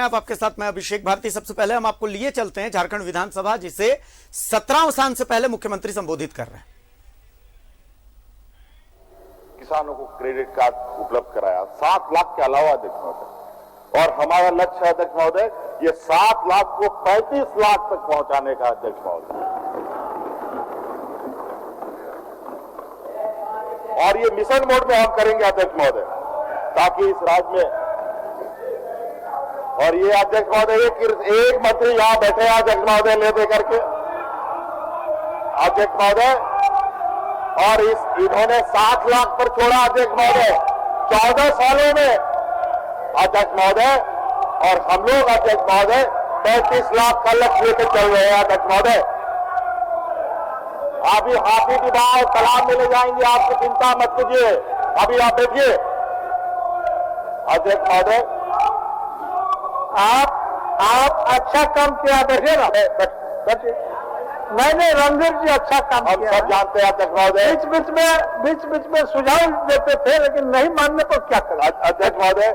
चुनाव आपके साथ मैं अभिषेक भारती। सबसे पहले हम आपको लिए चलते हैं झारखंड विधानसभा, जिसे 17 साल से पहले मुख्यमंत्री संबोधित कर रहे हैं। किसानों को क्रेडिट कार्ड उपलब्ध कराया 7 लाख के अलावा अध्यक्ष महोदय, और हमारा लक्ष्य है अध्यक्ष महोदय ये 7 लाख को 35 लाख तक पहुंचाने का अध्यक्ष महोदय। और ये मिशन मोड में हम करेंगे अध्यक्ष महोदय, ताकि इस राज्य में, और ये अध्यक्ष महोदय एक मंत्री यहां बैठे हैं अध्यक्ष महोदय ले दे करके अध्यक्ष महोदय, और इन्होंने 7 लाख पर छोड़ा अध्यक्ष महोदय 14 सालों में अध्यक्ष महोदय, और हम लोग अध्यक्ष महोदय 35 लाख का लक्ष्य लेकर चल रहे हैं अध्यक्ष महोदय। अभी हाथी विवाह तालाब में ले जाएंगे, आपको चिंता मत कीजिए, अभी आप देखिए अध्यक्ष महोदय। आप अच्छा काम किया, देखिए ना मैंने रणधीर जी अच्छा काम किया, सब जानते हैं अध्यक्ष महोदय। बीच बीच में सुझाव देते थे, लेकिन नहीं मानने पर क्या करें अध्यक्ष महोदय।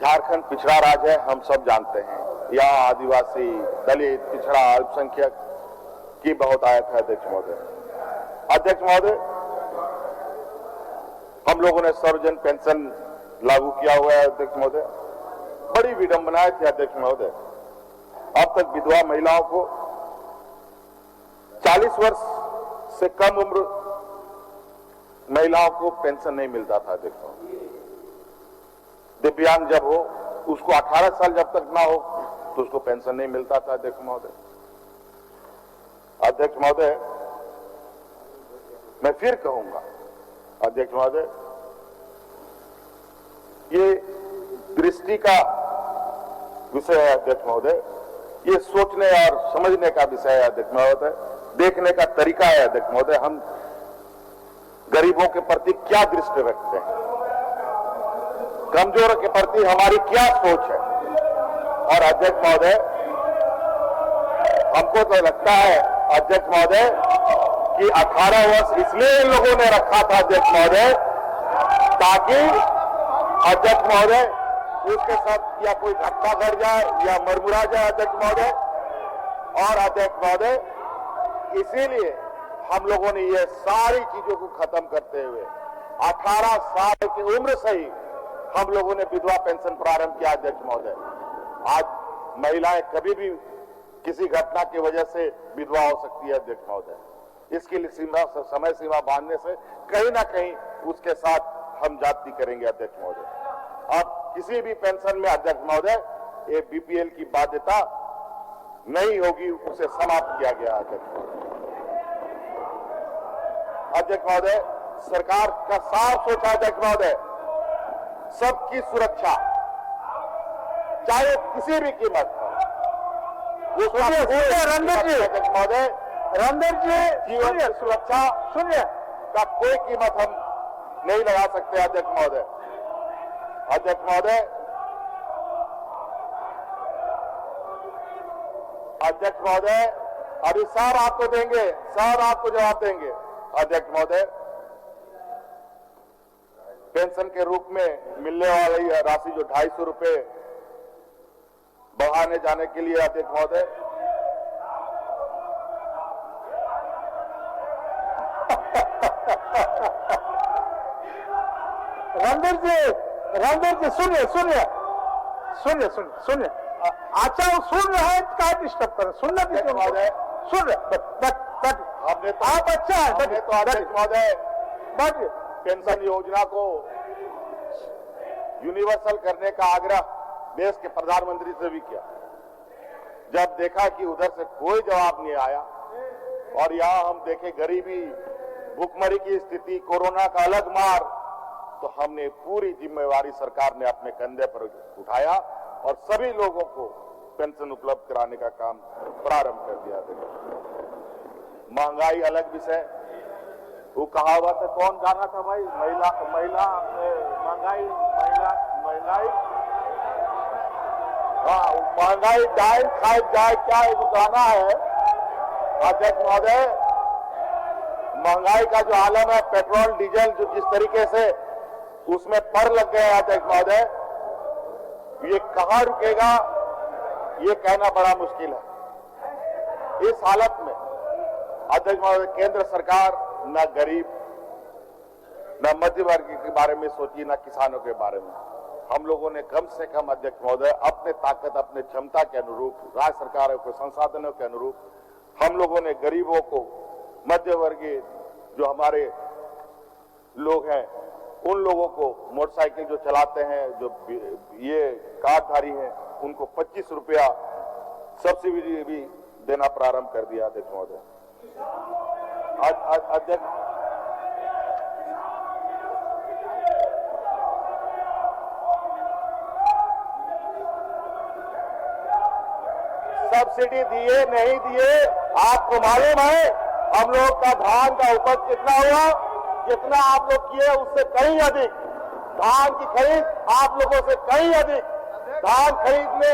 झारखंड पिछड़ा राज्य है, हम सब जानते हैं, यहाँ आदिवासी, दलित, पिछड़ा, अल्पसंख्यक की बहुत आयत है अध्यक्ष महोदय। अध्यक्ष महोदय, हम लोगों ने सर्वजन पेंशन लागू किया हुआ है अध्यक्ष महोदय, बड़ी विडंबनाएं थी अध्यक्ष महोदय। अब तक विधवा महिलाओं को 40 वर्ष से कम उम्र महिलाओं को पेंशन नहीं मिलता था अध्यक्ष महोदय। दिव्यांग जब हो उसको 18 साल जब तक ना हो तो उसको पेंशन नहीं मिलता था अध्यक्ष महोदय। अध्यक्ष महोदय, मैं फिर कहूंगा अध्यक्ष महोदय, ये दृष्टि का विषय है अध्यक्ष महोदय, ये सोचने और समझने का विषय है अध्यक्ष महोदय, देखने का तरीका है अध्यक्ष महोदय। हम गरीबों के प्रति क्या दृष्टि रखते हैं, कमजोरों के प्रति हमारी क्या सोच है। और अध्यक्ष महोदय, हमको तो लगता है अध्यक्ष महोदय कि 18 वर्ष इसलिए इन लोगों ने रखा था अध्यक्ष महोदय, ताकि अध्यक्ष महोदय उसके साथ या कोई घटना घट जाए या मरमुरा जाए अध्यक्ष महोदय। और अध्यक्ष महोदय, इसीलिए हम लोगों ने ये सारी चीजों को खत्म करते हुए 18 साल की उम्र से ही हम लोगों ने विधवा पेंशन प्रारंभ किया अध्यक्ष महोदय। आज महिलाएं कभी भी किसी घटना की वजह से विधवा हो सकती है अध्यक्ष महोदय। इसके लिए समय सीमा बांधने से कहीं ना कहीं उसके साथ हम जाति करेंगे अध्यक्ष महोदय। अब किसी भी पेंशन में अध्यक्ष महोदय ये बीपीएल की बाध्यता नहीं होगी, उसे समाप्त किया गया अध्यक्ष महोदय। अध्यक्ष महोदय, सरकार का साफ सोचा अध्यक्ष महोदय, सबकी सुरक्षा चाहे किसी भी कीमत पर, रणधीर जी, अध्यक्ष महोदय, रणधीर जी जीवन की सुरक्षा सुनिए का कोई कीमत हम नहीं लगा सकते अध्यक्ष महोदय। अध्यक्ष महोदय, अध्यक्ष महोदय, अभी सर आपको देंगे, सर आपको जवाब देंगे अध्यक्ष महोदय। पेंशन के रूप में मिलने वाली राशि जो 250 रुपए बढ़ाने जाने के लिए अध्यक्ष महोदय, रणधीर जी सुनिए अच्छा वो सुन रहे हैं, क्या डिस्टर्ब कर, सुनना दीजिए महोदय। सुन रहे हमने तो आप अच्छा है, हमने तो अध्यक्ष महोदय बैठिए। पेंशन योजना को यूनिवर्सल करने का आग्रह देश के प्रधानमंत्री से भी किया। जब देखा कि उधर से कोई जवाब नहीं आया और यहां हम देखे गरीबी, भूखमरी की स्थिति, कोरोना का अलग मार, तो हमने पूरी जिम्मेवारी सरकार ने अपने कंधे पर उठाया और सभी लोगों को पेंशन उपलब्ध कराने का काम प्रारंभ कर दिया। महंगाई अलग विषय, वो कहावत है, कौन गाना था भाई, महिला महंगाई, हाँ महंगाई डाइन खाए जाए, क्या एक गाना है अध्यक्ष महोदय। महंगाई का जो आलम है, पेट्रोल डीजल जो जिस तरीके से उसमें पर लग गए अध्यक्ष महोदय, ये कहां रुकेगा ये कहना बड़ा मुश्किल है। इस हालत में अध्यक्ष महोदय, केंद्र सरकार न गरीब न मध्य वर्ग के बारे में सोची, न किसानों के बारे में। हम लोगों ने कम से कम अध्यक्ष महोदय अपने ताकत, अपने क्षमता के अनुरूप, राज्य सरकारों के संसाधनों के अनुरूप हम लोगों ने गरीबों को, मध्य वर्गीय जो हमारे लोग हैं, उन लोगों को, मोटरसाइकिल जो चलाते हैं, जो ये कार्डधारी हैं, उनको 25 रुपया सब्सिडी भी देना प्रारंभ कर दिया अध्यक्ष महोदय। अध्यक्ष, सब्सिडी दिए नहीं दिए आपको मालूम है। हम लोग का धान का उपज कितना हुआ, जितना आप लोग किए उससे कहीं अधिक धान की खरीद, आप लोगों से कहीं अधिक धान खरीदने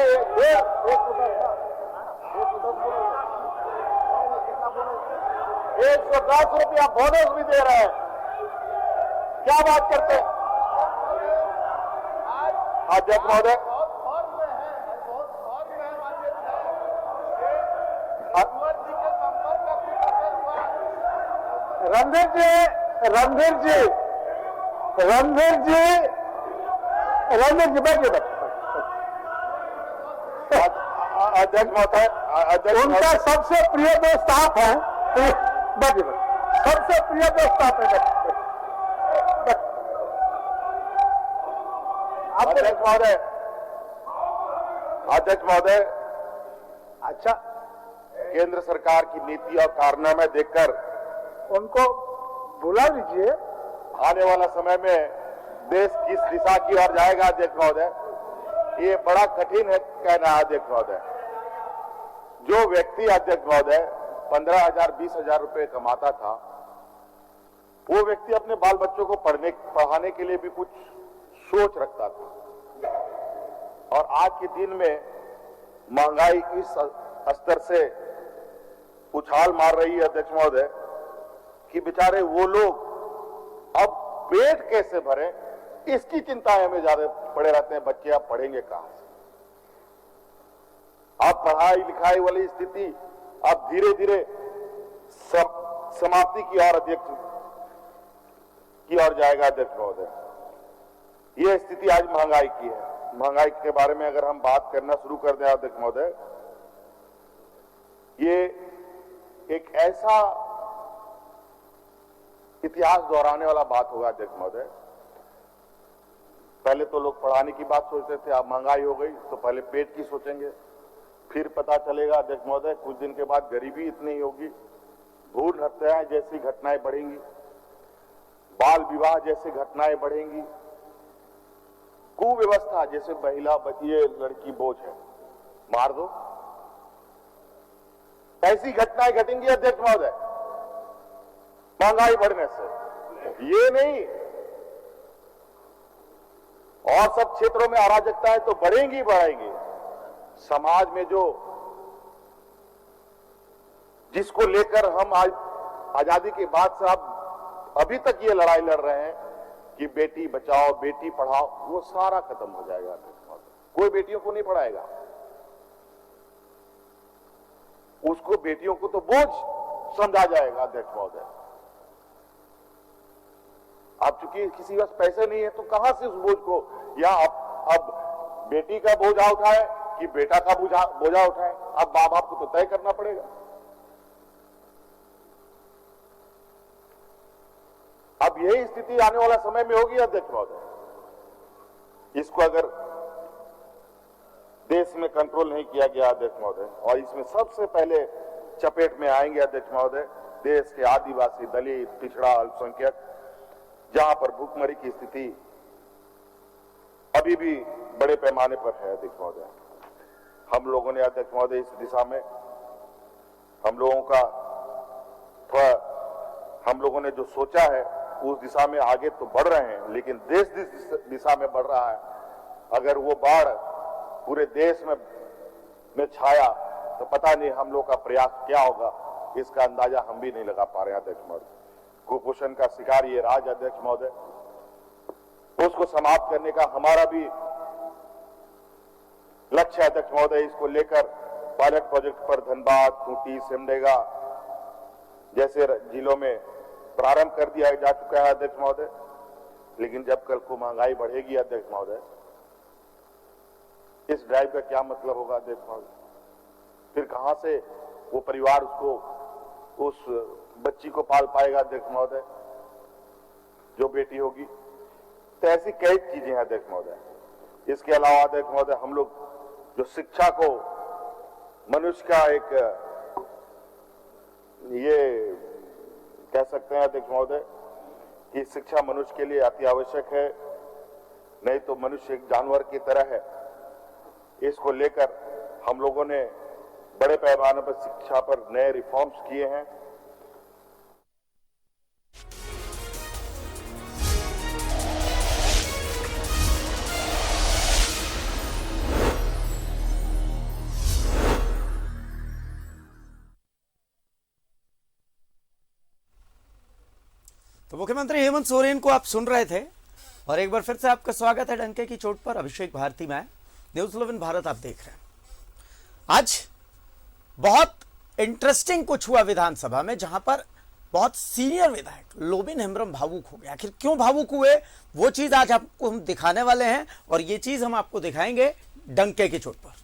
110 रुपया बोनस भी दे रहे हैं। क्या बात करते हैं अध्यक्ष महोदय? रणधीर जी बैठिए। अध्यक्ष महोदय, उनका सबसे प्रिय दोस्त आप हैं, बैठिए। सबसे प्रिय दोस्त आप हैं। अध्यक्ष महोदय, अच्छा, केंद्र सरकार की नीति और कारनामे देखकर उनको बुला लीजिए। आने वाला समय में देश किस दिशा की ओर जाएगा अध्यक्ष महोदय, ये बड़ा कठिन है कहना अध्यक्ष महोदय। जो व्यक्ति अध्यक्ष महोदय 15,000 20,000 रुपए कमाता था, वो व्यक्ति अपने बाल बच्चों को पढ़ाने के लिए भी कुछ सोच रखता था। और आज के दिन में महंगाई इस स्तर से उछाल मार रही है अध्यक्ष महोदय कि बेचारे वो लोग अब पेट कैसे भरें, इसकी चिंताएं में ज्यादा पड़े रहते हैं। बच्चे अब पढ़ेंगे कहां से? अब पढ़ाई लिखाई वाली स्थिति अब धीरे धीरे समाप्ति की ओर जाएगा अध्यक्ष महोदय। यह स्थिति आज महंगाई की है। महंगाई के बारे में अगर हम बात करना शुरू कर दें अध्यक्ष महोदय, ये एक ऐसा इतिहास दोहराने वाला बात होगा अध्यक्ष महोदय। पहले तो लोग पढ़ाने की बात सोचते थे, अब महंगाई हो गई तो पहले पेट की सोचेंगे। फिर पता चलेगा अध्यक्ष महोदय कुछ दिन के बाद गरीबी इतनी ही होगी, भ्रूण हत्याएं जैसी घटनाएं बढ़ेंगी, बाल विवाह जैसी घटनाएं बढ़ेंगी, कुव्यवस्था जैसे महिला ये लड़की बोझ है मार दो, ऐसी घटनाएं घटेंगी अध्यक्ष महोदय महंगाई बढ़ने से। ये नहीं, और सब क्षेत्रों में अराजकताएं तो बढ़ेंगी बढ़ेंगी। समाज में जो जिसको लेकर हम आज आजादी के बाद से अब अभी तक ये लड़ाई लड़ रहे हैं कि बेटी बचाओ बेटी पढ़ाओ, वो सारा खत्म हो जाएगा अध्यक्ष महोदय। कोई बेटियों को नहीं पढ़ाएगा, उसको बेटियों को तो बोझ समझा जाएगा अध्यक्ष महोदय। अब चूंकि किसी के पास पैसे नहीं है तो कहां से उस बोझ को, या अब बेटी का बोझा उठाए कि बेटा का बोझा उठाए, अब मां बाप को तो तय करना पड़ेगा। अब यही स्थिति आने वाला समय में होगी अध्यक्ष महोदय। इसको अगर देश में कंट्रोल नहीं किया गया अध्यक्ष महोदय, और इसमें सबसे पहले चपेट में आएंगे अध्यक्ष महोदय देश के आदिवासी, दलित, पिछड़ा, अल्पसंख्यक, जहां पर भूखमरी की स्थिति अभी भी बड़े पैमाने पर है अध्यक्ष महोदय। हम लोगों ने अध्यक्ष महोदय इस दिशा में हम लोगों ने जो सोचा है उस दिशा में आगे तो बढ़ रहे हैं, लेकिन देश जिस दिशा में बढ़ रहा है, अगर वो बाढ़ पूरे देश में छाया तो पता नहीं हम लोग का प्रयास क्या होगा, इसका अंदाजा हम भी नहीं लगा पा रहे हैं अध्यक्ष महोदय। कुपोषण का शिकार ये राज्य अध्यक्ष महोदय, उसको समाप्त करने का हमारा भी लक्ष्य है अध्यक्ष महोदय। इसको लेकर पायलट प्रोजेक्ट पर धनबाद, खूंटी, सिमडेगा जैसे जिलों में प्रारंभ कर दिया जा चुका है अध्यक्ष महोदय। लेकिन जब कल को महंगाई बढ़ेगी अध्यक्ष महोदय, इस ड्राइव का क्या मतलब होगा अध्यक्ष महोदय? फिर कहां से वो परिवार उस बच्ची को पाल पाएगा अध्यक्ष महोदय, जो बेटी होगी? तो ऐसी कई चीजें हैं अध्यक्ष महोदय। इसके अलावा अध्यक्ष महोदय, हम लोग जो शिक्षा को मनुष्य का एक ये कह सकते हैं अध्यक्ष महोदय कि शिक्षा मनुष्य के लिए अति आवश्यक है, नहीं तो मनुष्य एक जानवर की तरह है। इसको लेकर हम लोगों ने बड़े पैमाने पर शिक्षा पर नए रिफॉर्म्स किए हैं। तो मुख्यमंत्री हेमंत सोरेन को आप सुन रहे थे और एक बार फिर से आपका स्वागत है डंके की चोट पर। अभिषेक भारती में न्यूज 11 भारत आप देख रहे हैं। आज बहुत इंटरेस्टिंग कुछ हुआ विधानसभा में, जहां पर बहुत सीनियर विधायक लोबिन हेम्ब्रम भावुक हो गए। आखिर क्यों भावुक हुए, वो चीज आज आपको हम दिखाने वाले हैं और ये चीज हम आपको दिखाएंगे डंके की चोट पर।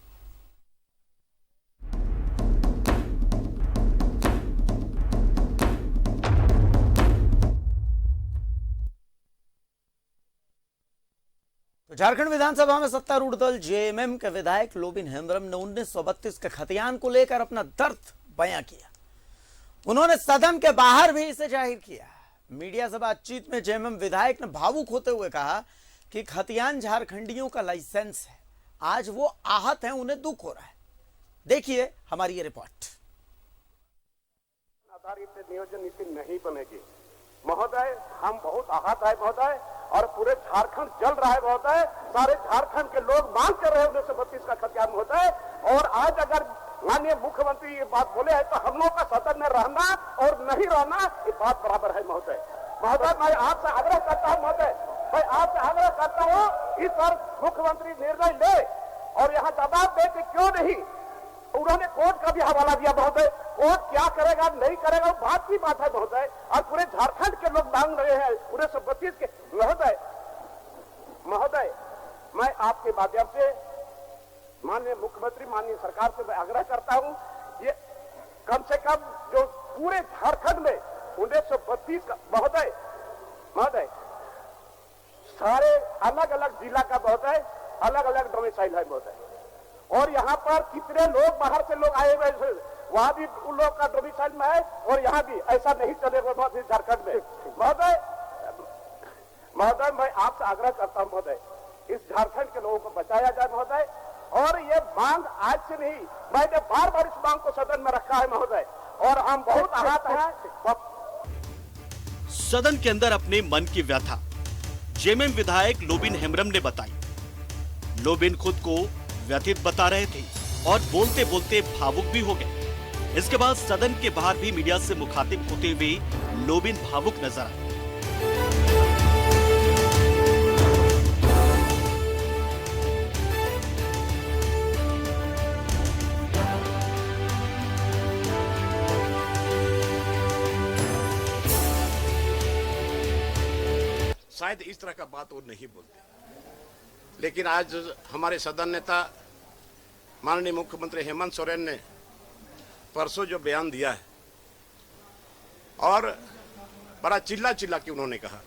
झारखंड विधानसभा में सत्तारूढ़ दल जेएमएम के विधायक लोबिन हेम्ब्रम ने 1932 के खतियान को लेकर अपना दर्द बयां किया। उन्होंने सदन के बाहर भी इसे जाहिर किया। मीडिया से बातचीत में जेएमएम विधायक ने भावुक होते हुए कहा कि खतियान झारखंडियों का लाइसेंस है, आज वो आहत हैं, उन्हें दुख हो रहा है। देखिए हमारी ये रिपोर्ट। आधारित नियोजन नीति नहीं बनेगी महोदय, हम बहुत आहत है महोदय, और पूरे झारखंड जल रहा है महोदय। सारे झारखंड के लोग मांग कर रहे हैं 1932 का खतियान महोदय। और आज अगर माननीय मुख्यमंत्री ये बात बोले हैं तो हम लोग का सदन में रहना और नहीं रहना ये बात बराबर है महोदय। महोदय मैं आपसे आग्रह करता हूँ महोदय, मैं आपसे आग्रह करता हूँ इस पर मुख्यमंत्री निर्णय ले और यहाँ जवाब दे कि क्यों नहीं। उन्होंने कोर्ट का भी हवाला दिया महोदय, कोर्ट क्या करेगा नहीं करेगा वो बात की बात है महोदय। और पूरे झारखंड के लोग मांग रहे हैं 1932 के महोदय। मैं आपके माध्यम से माननीय मुख्यमंत्री, माननीय सरकार से मैं आग्रह करता हूं, ये कम से कम जो पूरे झारखंड में 1932 का महोदय सारे अलग अलग जिला का महोदय अलग अलग डोमिसाइल है महोदय। और यहाँ पर कितने लोग बाहर से लोग आए हुए, वहां भी उन लोग का डोमिसाइल में है और यहाँ भी। ऐसा नहीं चलेगा झारखंड में महोदय। मैं आपसे आग्रह करता हूं महोदय, इस झारखंड के लोगों को बचाया जाए महोदय। और ये मांग आज से नहीं, मैंने बार बार इस मांग को सदन में रखा है महोदय और हम बहुत आहत हैं। सदन के अंदर अपने मन की व्यथा जेएमएम विधायक लोबिन हेम्ब्रम ने बताई। लोबिन खुद को व्यथित बता रहे थे और बोलते बोलते भावुक भी हो गए। इसके बाद सदन के बाहर भी मीडिया से मुखातिब होते हुए लोबिन भावुक नजर आए। शायद इस तरह का बात वो नहीं बोलते, लेकिन आज हमारे सदन नेता माननीय मुख्यमंत्री हेमंत सोरेन ने परसों जो बयान दिया है और बड़ा चिल्ला चिल्ला के उन्होंने कहा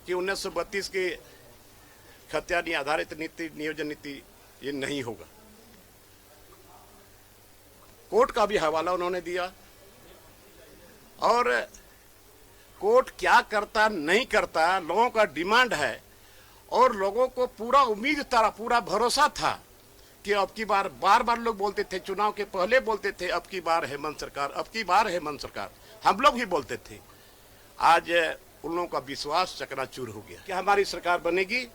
कि 1932 की खतियानी आधारित नीति, नियोजन नीति ये नहीं होगा। कोर्ट का भी हवाला उन्होंने दिया और कोर्ट क्या करता नहीं करता, लोगों का डिमांड है और लोगों को पूरा उम्मीद था, पूरा भरोसा था कि अब की बार, बार बार लोग बोलते थे, चुनाव के पहले बोलते थे अब की बार हेमंत सरकार, अब की बार हेमंत सरकार, हम लोग ही बोलते थे। आज उन लोगों का विश्वास चकनाचूर हो गया कि हमारी सरकार बनेगी,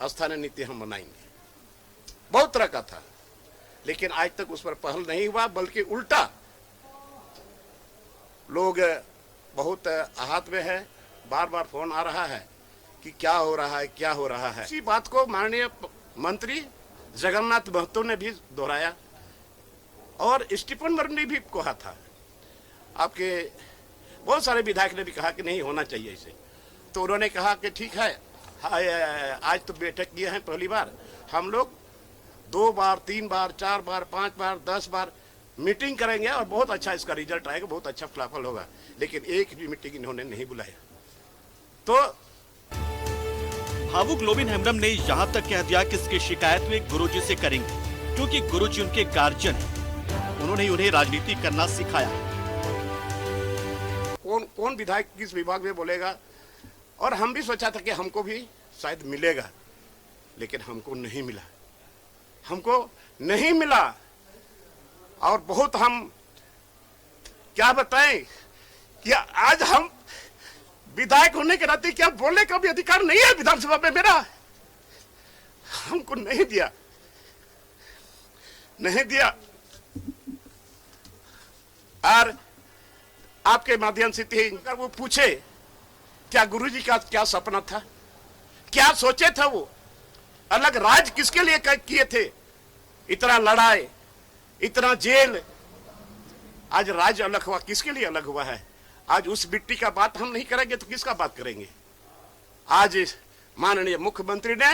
स्थानीय नीति हम बनाएंगे। बहुत तरह का था, लेकिन आज तक उस पर पहल नहीं हुआ, बल्कि उल्टा लोग बहुत आहत में है। बार बार फोन आ रहा है कि क्या हो रहा है, क्या हो रहा है। इसी बात को माननीय मंत्री जगन्नाथ महतो ने भी दोहराया और स्टीफन वर्मा ने भी कहा था। आपके बहुत सारे विधायक ने भी कहा कि नहीं होना चाहिए इसे। तो उन्होंने कहा कि ठीक है, आज तो बैठक किए हैं पहली बार, हम लोग 2 बार 3 बार 4 बार 5 बार 10 बार मीटिंग करेंगे और बहुत अच्छा इसका रिजल्ट आएगा, बहुत अच्छा फलाफल होगा। लेकिन एक भी मीटिंग इन्होंने नहीं बुलाया। तो भावुक लोबिन हेम्ब्रम ने यहाँ तक कह दिया कि इसकी शिकायत वे गुरुजी से करेंगे, क्योंकि गुरुजी उनके गार्जियन हैं। उन्होंने उन्हें राजनीति करना सिखाया। कौन विधायक किस विभाग में बोलेगा, और हम भी सोचा था कि हमको भी शायद मिलेगा, लेकिन हमको नहीं मिला, हमको नहीं मिला। और बहुत हम क्या बताएं कि आज हम विधायक होने के नाते क्या बोलने का भी अधिकार नहीं है विधानसभा में मेरा। हमको नहीं दिया। और आपके माध्यम से अगर वो पूछे क्या गुरुजी का क्या सपना था, क्या सोचे थे, वो अलग राज किसके लिए किए थे, इतना लड़ाई, इतना जेल, आज राज्य अलग हुआ, किसके लिए अलग हुआ है? आज उस मिट्टी का बात हम नहीं करेंगे तो किसका बात करेंगे? आज माननीय मुख्यमंत्री ने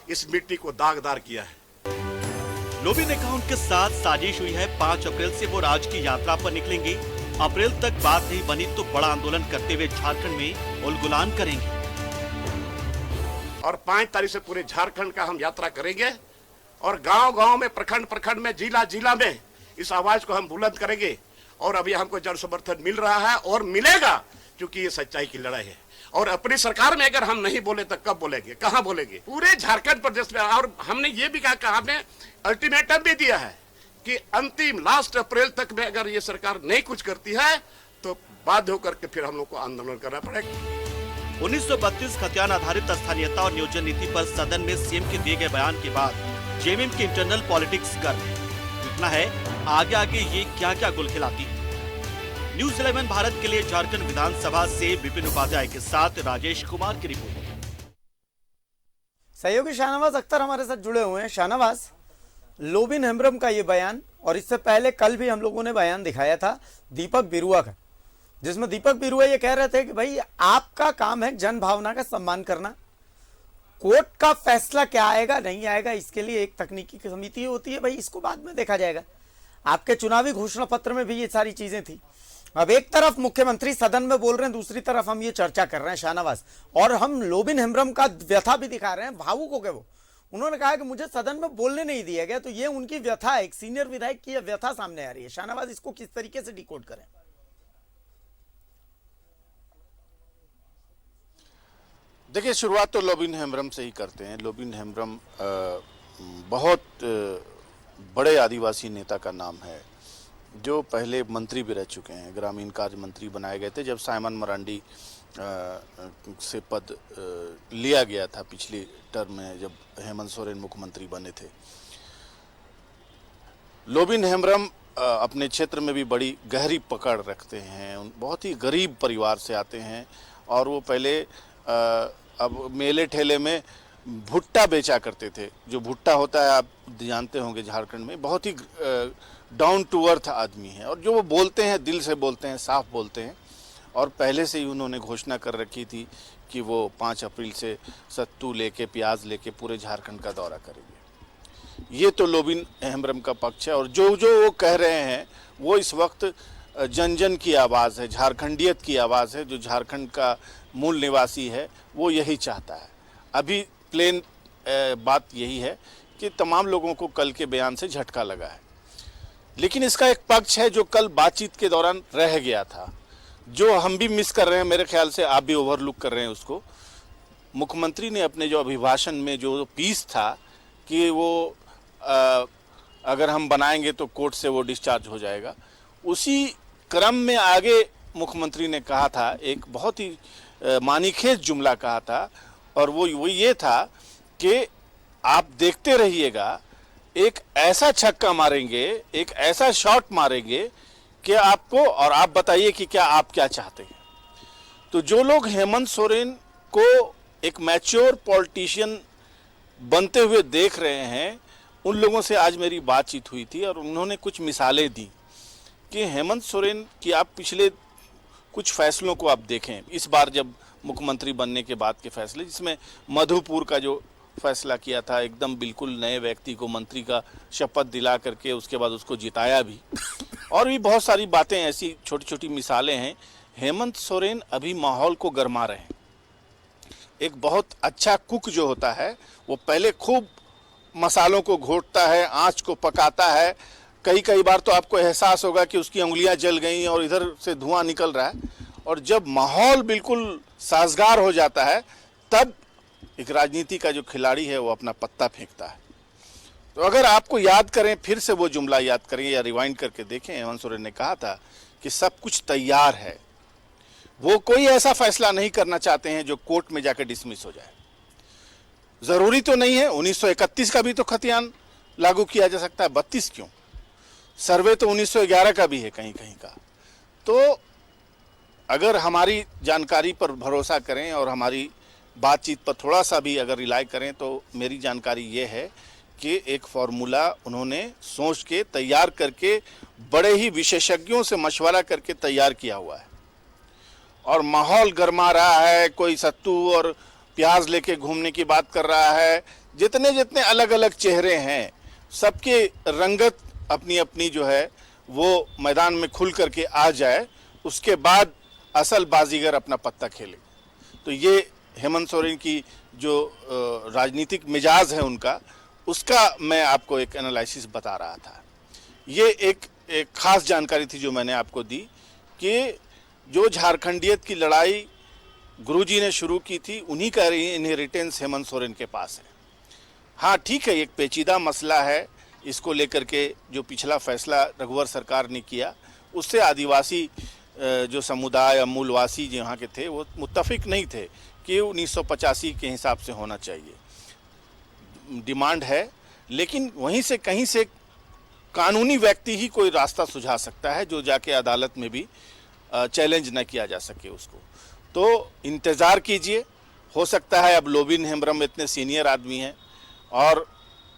इस मिट्टी को दागदार किया है। लोबिन ने कहा उनके साथ साजिश हुई है। 5 अप्रैल से वो राज्य की यात्रा पर निकलेंगे। अप्रैल तक बात नहीं बनी तो बड़ा आंदोलन करते हुए झारखंड में उलगुलान करेंगे। और 5 तारीख से पूरे झारखंड का हम यात्रा करेंगे और गांव-गांव में, प्रखंड में, जिला में इस आवाज को हम बुलंद करेंगे। और अभी हमको जन समर्थन मिल रहा है और मिलेगा, क्योंकि ये सच्चाई की लड़ाई है। और अपनी सरकार में अगर हम नहीं बोले तो कब बोलेंगे, कहां बोलेंगे? पूरे झारखंड प्रदेश में। और हमने ये भी कहा, हमने अल्टीमेटम भी दिया है कि अंतिम लास्ट अप्रैल तक में अगर ये सरकार नहीं कुछ करती है तो बाध्य होकर के फिर हम लोग को आंदोलन करना पड़ेगा। 1932 खतियान आधारित स्थानीयता और नियोजन नीति पर सदन में सीएम के दिए गए बयान के बाद जेएमएम की इंटरनल पॉलिटिक्स गर्म है। देखना है आगे ये क्या गुल खिलाती है। न्यूज़ 11 भारत के लिए झारखंड विधानसभा से विपिन उपाध्याय के साथ राजेश कुमार की रिपोर्ट। सहयोगी शाहनवाज अख्तर हमारे साथ जुड़े हुए हैं। शाहनवाज, लोबिन हेम्ब्रम का ये बयान, और इससे पहले कल भी हम लोगों ने बयान दिखाया था दीपक बिरुआ का, जिसमें दीपक बिरुआ ये कह रहे थे कि भाई आपका काम है जन भावना का सम्मान करना, कोर्ट का फैसला क्या आएगा नहीं आएगा इसके लिए एक तकनीकी समिति होती है, भाई इसको बाद में देखा जाएगा। आपके चुनावी घोषणा पत्र में भी ये सारी चीजें थी। अब एक तरफ मुख्यमंत्री सदन में बोल रहे हैं, दूसरी तरफ हम ये चर्चा कर रहे हैं शाहनवाज, और हम लोबिन हेम्ब्रम का व्यथा भी दिखा रहे हैं। भावुक हो गए वो, उन्होंने कहा कि मुझे सदन में बोलने नहीं दिया गया। तो ये उनकी व्यथा है, एक सीनियर विधायक की व्यथा सामने आ रही है। शाहनवाज, इसको किस तरीके से डिकोड करें? देखिए, शुरुआत तो लोबिन हेम्ब्रम से ही करते हैं। लोबिन हेम्ब्रम बहुत बड़े आदिवासी नेता का नाम है, जो पहले मंत्री भी रह चुके हैं, ग्रामीण कार्य मंत्री बनाए गए थे जब साइमन मरांडी से पद लिया गया था पिछली टर्म में, जब हेमंत सोरेन मुख्यमंत्री बने थे। लोबिन हेम्ब्रम अपने क्षेत्र में भी बड़ी गहरी पकड़ रखते हैं। बहुत ही गरीब परिवार से आते हैं और वो पहले अब मेले ठेले में भुट्टा बेचा करते थे। जो भुट्टा होता है आप जानते होंगे झारखंड में, बहुत ही डाउन टू अर्थ आदमी है, और जो वो बोलते हैं दिल से बोलते हैं, साफ बोलते हैं। और पहले से ही उन्होंने घोषणा कर रखी थी कि वो 5 अप्रैल से सत्तू लेके, प्याज लेके पूरे झारखंड का दौरा करेंगे। ये तो लोबिन हेम्ब्रम का पक्ष है। और जो वो कह रहे हैं वो इस वक्त जन जन की आवाज़ है, झारखंडियत की आवाज़ है। जो झारखंड का मूल निवासी है वो यही चाहता है। अभी प्लेन बात यही है कि तमाम लोगों को कल के बयान से झटका लगा है, लेकिन इसका एक पक्ष है जो कल बातचीत के दौरान रह गया था, जो हम भी मिस कर रहे हैं, मेरे ख्याल से आप भी ओवरलुक कर रहे हैं उसको। मुख्यमंत्री ने अपने जो अभिभाषण में जो पीस था कि वो अगर हम बनाएंगे तो कोर्ट से वो डिस्चार्ज हो जाएगा, उसी क्रम में आगे मुख्यमंत्री ने कहा था, एक बहुत ही मानीखेज जुमला कहा था, और वो ये था कि आप देखते रहिएगा, एक ऐसा छक्का मारेंगे, एक ऐसा शॉट मारेंगे कि आपको, और आप बताइए कि क्या आप क्या चाहते हैं। तो जो लोग हेमंत सोरेन को एक मैच्योर पॉलिटिशियन बनते हुए देख रहे हैं, उन लोगों से आज मेरी बातचीत हुई थी और उन्होंने कुछ मिसालें दी कि हेमंत सोरेन की आप पिछले कुछ फैसलों को आप देखें, इस बार जब मुख्यमंत्री बनने के बाद के फैसले, जिसमें मधुपुर का जो फैसला किया था, एकदम बिल्कुल नए व्यक्ति को मंत्री का शपथ दिला करके उसके बाद उसको जिताया भी, और भी बहुत सारी बातें ऐसी छोटी छोटी मिसालें हैं। हेमंत सोरेन अभी माहौल को गरमा रहे हैं। एक बहुत अच्छा कुक जो होता है वो पहले खूब मसालों को घोटता है, आंच को पकाता है, कई बार तो आपको एहसास होगा कि उसकी उंगलियां जल गई और इधर से धुआं निकल रहा है, और जब माहौल बिल्कुल साजगार हो जाता है तब एक राजनीति का जो खिलाड़ी है वो अपना पत्ता फेंकता है। तो अगर आपको याद करें, फिर से वो जुमला याद करें या रिवाइंड करके देखें, हेमंत सोरेन ने कहा था कि सब कुछ तैयार है। वो कोई ऐसा फैसला नहीं करना चाहते हैं जो कोर्ट में जाकर डिसमिस हो जाए। जरूरी तो नहीं है, 1931 का भी तो खतियान लागू किया जा सकता है, 32 क्यों? सर्वे तो 1911 का भी है कहीं कहीं का। तो अगर हमारी जानकारी पर भरोसा करें और हमारी बातचीत पर थोड़ा सा भी अगर रिलाई करें तो मेरी जानकारी ये है कि एक फॉर्मूला उन्होंने सोच के तैयार करके बड़े ही विशेषज्ञों से मशवरा करके तैयार किया हुआ है, और माहौल गरमा रहा है। कोई सत्तू और प्याज लेके घूमने की बात कर रहा है। जितने जितने अलग अलग चेहरे हैं, सबके रंगत अपनी अपनी जो है वो मैदान में खुल करके आ जाए, उसके बाद असल बाजीगर अपना पत्ता खेले। तो ये हेमंत सोरेन की जो राजनीतिक मिजाज है उनका, उसका मैं आपको एक एनालिसिस बता रहा था। ये एक खास जानकारी थी जो मैंने आपको दी कि जो झारखंडियत की लड़ाई गुरुजी ने शुरू की थी, उन्हीं का इनहेरिटेंस हेमंत सोरेन के पास है। हाँ ठीक है, एक पेचीदा मसला है, इसको लेकर के जो पिछला फैसला रघुवर सरकार ने किया उससे आदिवासी जो समुदाय या मूलवासी जो यहाँ के थे वो मुत्तफिक नहीं थे कि 1985 के हिसाब से होना चाहिए। डिमांड है, लेकिन वहीं से कहीं से कानूनी व्यक्ति ही कोई रास्ता सुझा सकता है जो जाके अदालत में भी चैलेंज न किया जा सके उसको। तो इंतज़ार कीजिए, हो सकता है अब लोबिन हेम्ब्रम इतने सीनियर आदमी हैं और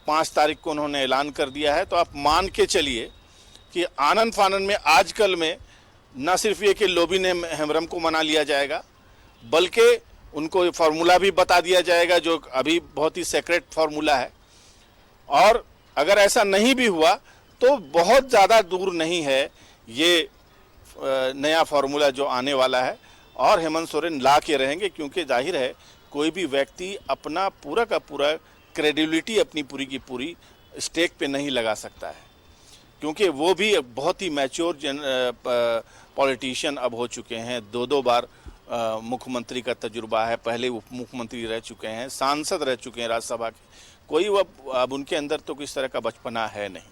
5 तारीख को उन्होंने ऐलान कर दिया है, तो आप मान के चलिए कि आनन फानन में आजकल में न सिर्फ ये कि लोबिन हेम्ब्रम को मना लिया जाएगा, बल्कि उनको फार्मूला भी बता दिया जाएगा जो अभी बहुत ही सेक्रेट फार्मूला है। और अगर ऐसा नहीं भी हुआ तो बहुत ज़्यादा दूर नहीं है ये नया फार्मूला जो आने वाला है, और हेमंत सोरेन ला के रहेंगे, क्योंकि जाहिर है कोई भी व्यक्ति अपना पूरा का पूरा क्रेडिबिलिटी अपनी पूरी की पूरी स्टेक पे नहीं लगा सकता है, क्योंकि वो भी बहुत ही मैच्योर पॉलिटिशियन अब हो चुके हैं। 2 बार मुख्यमंत्री का तजुर्बा है, पहले उप मुख्यमंत्री रह चुके हैं, सांसद रह चुके हैं राज्यसभा के। कोई अब उनके अंदर तो किस तरह का बचपना है नहीं।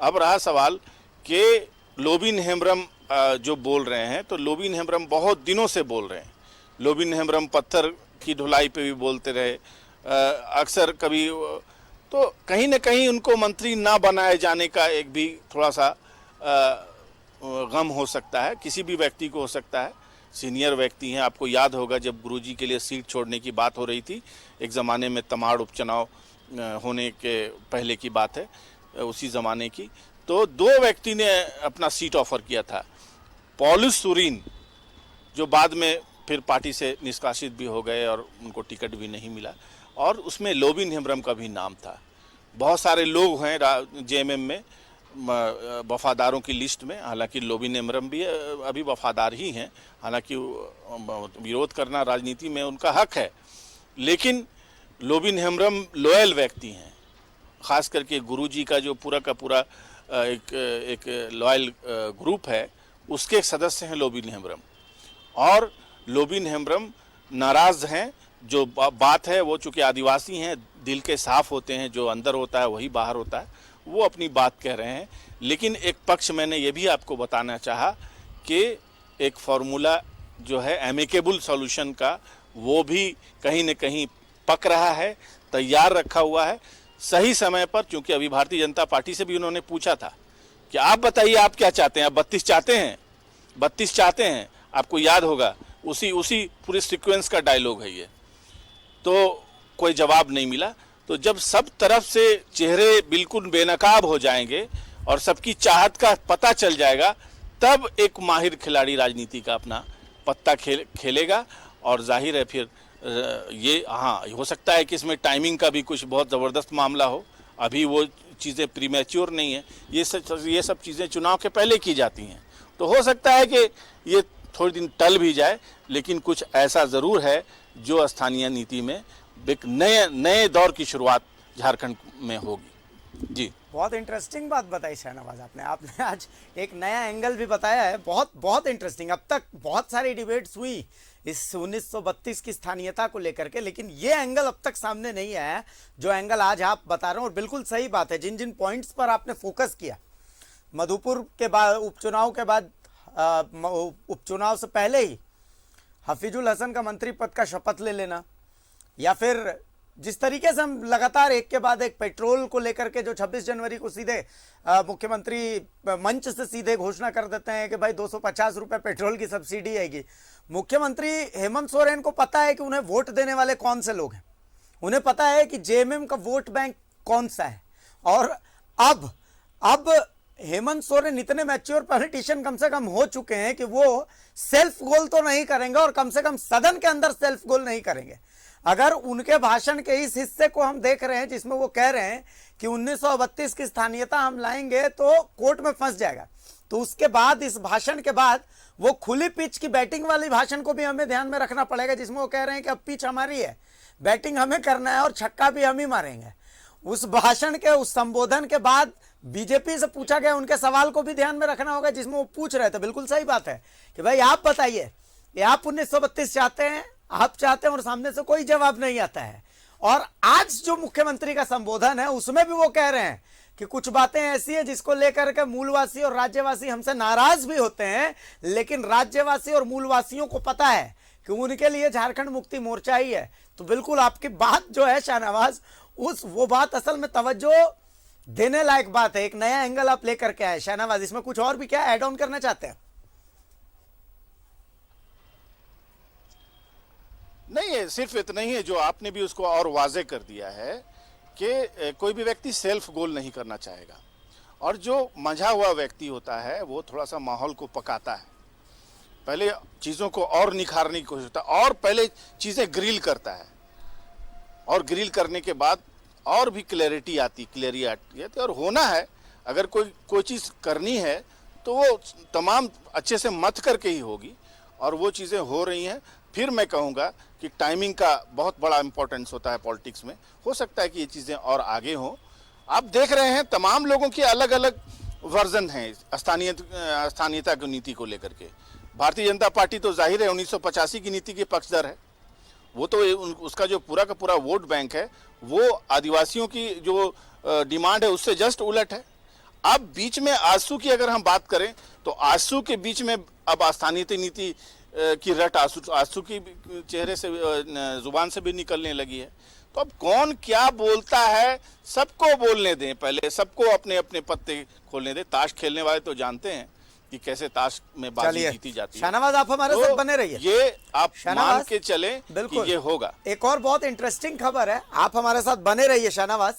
अब रहा सवाल कि लोबिन हेम्ब्रम जो बोल रहे हैं, तो लोबिन हेम्ब्रम बहुत दिनों से बोल रहे हैं। लोबिन हेम्ब्रम पत्थर की ढुलाई पे भी बोलते रहे, अक्सर कभी, तो कहीं ना कहीं उनको मंत्री ना बनाए जाने का एक भी थोड़ा सा गम हो सकता है, किसी भी व्यक्ति को हो सकता है। सीनियर व्यक्ति हैं, आपको याद होगा जब गुरुजी के लिए सीट छोड़ने की बात हो रही थी, एक ज़माने में तमाड़ उपचुनाव होने के पहले की बात है, उसी ज़माने की, तो 2 व्यक्ति ने अपना सीट ऑफर किया था। पॉलुस सुरीन जो बाद में फिर पार्टी से निष्कासित भी हो गए और उनको टिकट भी नहीं मिला, और उसमें लोबिन हेम्ब्रम का भी नाम था। बहुत सारे लोग हैं जेएमएम में वफादारों की लिस्ट में, हालांकि लोबिन हेम्ब्रम भी अभी वफादार ही हैं, हालांकि विरोध करना राजनीति में उनका हक है, लेकिन लोबिन हेम्ब्रम लॉयल व्यक्ति हैं। खास करके गुरुजी का जो पूरा का पूरा एक लॉयल ग्रुप है, उसके सदस्य हैं लोबिन हेम्ब्रम, और लोबिन हेम्ब्रम नाराज़ हैं। जो बात है वो चूँकि आदिवासी हैं, दिल के साफ होते हैं, जो अंदर होता है वही बाहर होता है, वो अपनी बात कह रहे हैं। लेकिन एक पक्ष मैंने ये भी आपको बताना चाहा कि एक फार्मूला जो है एमिकेबल सॉल्यूशन का, वो भी कहीं न कहीं पक रहा है, तैयार रखा हुआ है सही समय पर। क्योंकि अभी भारतीय जनता पार्टी से भी उन्होंने पूछा था कि आप बताइए आप क्या चाहते हैं, आप 32 चाहते हैं, 32 चाहते हैं, आपको याद होगा उसी पूरे सीक्वेंस का डायलॉग है ये। तो कोई जवाब नहीं मिला। तो जब सब तरफ से चेहरे बिल्कुल बेनकाब हो जाएंगे और सबकी चाहत का पता चल जाएगा, तब एक माहिर खिलाड़ी राजनीति का अपना पत्ता खेलेगा। और जाहिर है फिर ये हाँ हो सकता है कि इसमें टाइमिंग का भी कुछ बहुत ज़बरदस्त मामला हो, अभी वो चीज़ें प्रीमैच्योर नहीं है, ये सब चीज़ें चुनाव के पहले की जाती हैं, तो हो सकता है कि ये थोड़ी दिन टल भी जाए, लेकिन कुछ ऐसा ज़रूर है जो स्थानीय नीति में एक नए दौर की शुरुआत झारखंड में होगी। जी, बहुत इंटरेस्टिंग बात बताई शाहनवाज आपने आज एक नया एंगल भी बताया है, बहुत इंटरेस्टिंग। अब तक बहुत सारी डिबेट्स हुई इस 1932 की स्थानीयता को लेकर के, लेकिन ये एंगल अब तक सामने नहीं आया है जो एंगल आज आप बता रहे हो। और बिल्कुल सही बात है, जिन जिन पॉइंट्स पर आपने फोकस किया, मधुपुर के बाद उपचुनाव के बाद, उपचुनाव से पहले ही हफीजुल हसन का मंत्री पद का शपथ ले लेना, या फिर जिस तरीके से हम लगातार एक के बाद एक पेट्रोल को लेकर के जो 26 जनवरी को सीधे मुख्यमंत्री मंच से सीधे घोषणा कर देते हैं कि भाई 250 रुपये पेट्रोल की सब्सिडी आएगी। मुख्यमंत्री हेमंत सोरेन को पता है कि उन्हें वोट देने वाले कौन से लोग हैं, उन्हें पता है कि जेएमएम का वोट बैंक कौन सा है। और अब हेमंत सोरेन इतने मैच्योर पॉलिटिशियन कम से कम हो चुके हैं कि वो सेल्फ गोल तो नहीं करेंगे, और कम से कम सदन के अंदर सेल्फ गोल नहीं करेंगे। अगर उनके भाषण के इस हिस्से को हम देख रहे हैं जिसमें वो कह रहे हैं कि 1932 की स्थानीयता हम लाएंगे तो कोर्ट में फंस जाएगा, तो उसके बाद इस भाषण के बाद वो खुली पिच की बैटिंग वाली भाषण को भी हमें ध्यान में रखना पड़ेगा, जिसमें वो कह रहे हैं कि अब पिच हमारी है, बैटिंग हमें करना है और छक्का भी हम ही मारेंगे। उस भाषण के, उस संबोधन के बाद बीजेपी से पूछा गया उनके सवाल को भी ध्यान में रखना होगा, जिसमें वो पूछ रहे थे, बिल्कुल सही बात है कि भाई आप बताइए कि आप 1932 चाहते हैं, आप चाहते हैं, और सामने से कोई जवाब नहीं आता है। और आज जो मुख्यमंत्री का संबोधन है उसमें भी वो कह रहे हैं कि कुछ बातें ऐसी है जिसको लेकर के मूलवासी और राज्यवासी हमसे नाराज भी होते हैं, लेकिन राज्यवासी और मूलवासियों को पता है कि उनके लिए झारखंड मुक्ति मोर्चा ही है। तो बिल्कुल आपकी बात जो है शाहनवाज, वो बात असल में तवज्जो देने लायक बात है। एक नया एंगल आप लेकर के आए शाहनवाज, इसमें कुछ और भी क्या ऐड ऑन करना चाहते हैं? नहीं है, सिर्फ इतना ही है जो आपने भी उसको और वाजे कर दिया है कि कोई भी व्यक्ति सेल्फ गोल नहीं करना चाहेगा, और जो मंझा हुआ व्यक्ति होता है वो थोड़ा सा माहौल को पकाता है, पहले चीज़ों को और निखारने की कोशिश करता है, और पहले चीज़ें ग्रिल करता है, और ग्रिल करने के बाद और भी क्लैरिटी आती है। और होना है, अगर कोई चीज़ करनी है तो वो तमाम अच्छे से मत करके ही होगी, और वो चीज़ें हो रही हैं। फिर मैं कहूँगा कि टाइमिंग का बहुत बड़ा इंपॉर्टेंस होता है पॉलिटिक्स में। हो सकता है कि ये चीज़ें और आगे हों। आप देख रहे हैं तमाम लोगों के अलग अलग वर्जन हैं स्थानीयता की नीति को लेकर के। भारतीय जनता पार्टी तो जाहिर है 1985 की नीति के पक्षधर है, वो तो उसका जो पूरा का पूरा वोट बैंक है वो आदिवासियों की जो डिमांड है उससे जस्ट उलट है। अब बीच में आजसू की अगर हम बात करें तो आजसू के बीच में अब स्थानीयता नीति की रट आजसू की चेहरे से जुबान से भी निकलने लगी है। तो अब कौन क्या बोलता है सबको बोलने दें, पहले सबको अपने अपने पत्ते खोलने दें। ताश खेलने वाले तो जानते हैं कि कैसे ताश में बाजी जीती जाती है। शाहनवाज आप हमारे साथ बने रहिए, ये आप मान के चले कि ये होगा। एक और बहुत इंटरेस्टिंग खबर है, आप हमारे साथ बने रहिए शाहनवाज।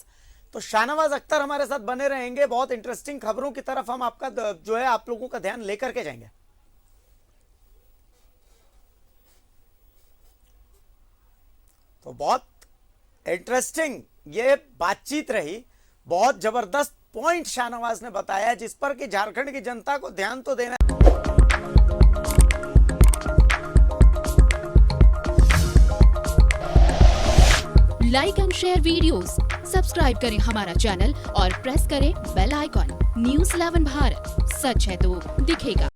तो शाहनवाज अख्तर हमारे साथ बने रहेंगे, बहुत इंटरेस्टिंग खबरों की तरफ हम आपका जो है आप लोगों का ध्यान लेकर के जाएंगे। तो बहुत इंटरेस्टिंग ये बातचीत रही, बहुत जबरदस्त पॉइंट शाहनवाज ने बताया जिस पर कि झारखंड की जनता को ध्यान तो देना। Like and share videos, subscribe करें हमारा चैनल और प्रेस करें बेल आइकॉन। न्यूज़ 11 भारत, सच है तो दिखेगा।